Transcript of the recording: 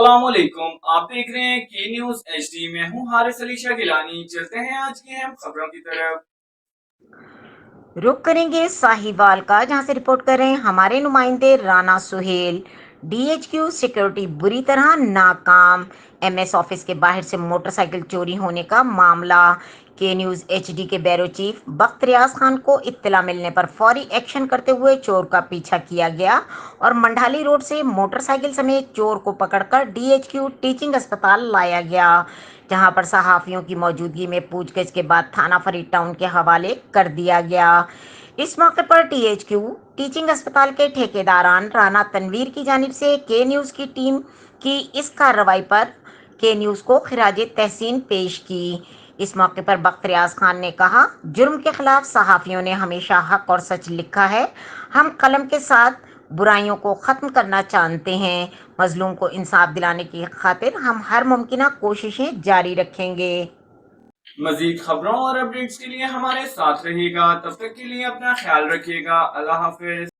السلام علیکم، آپ دیکھ رہے ہیں کی نیوز ایچ ڈی میں ہوں حارث علی شاہ گیلانی۔ چلتے ہیں آج کی اہم خبروں کی طرف۔ رخ کریں گے ساہیوال کا، جہاں سے رپورٹ کر رہے ہیں ہمارے نمائندے Rana Sohail. D H Q security بری طرح ناکام، ایم ایس آفس کے باہر سے موٹر سائیکل چوری ہونے کا معاملہ۔ کے نیوز ایچ ڈی کے بیورو چیف بخت ریاض خان کو اطلاع ملنے پر فوری ایکشن کرتے ہوئے چور کا پیچھا کیا گیا اور منڈھالی روڈ سے موٹر سائیکل سمیت چور کو پکڑ کر ڈی ایچ کیو ٹیچنگ اسپتال لایا گیا، جہاں پر صحافیوں کی موجودگی میں پوچھ گچھ کے بعد تھانہ فرید ٹاؤن کے حوالے کر دیا گیا۔ اس موقع پر ٹی ایچ کیو ٹیچنگ اسپتال کے ٹھیکیداران رانا تنویر کی جانب سے کے نیوز کی ٹیم کی اس کارروائی پر کے نیوز کو خراج تحسین پیش کی۔ اس موقع پر بخت ریاض خان نے کہا، جرم کے خلاف صحافیوں نے ہمیشہ حق اور سچ لکھا ہے۔ ہم قلم کے ساتھ برائیوں کو ختم کرنا چاہتے ہیں۔ مظلوم کو انصاف دلانے کی خاطر ہم ہر ممکنہ کوششیں جاری رکھیں گے۔ مزید خبروں اور اپڈیٹس کے لیے ہمارے ساتھ رہیے گا، تب تک کے لیے اپنا خیال رکھیے گا۔ اللہ حافظ۔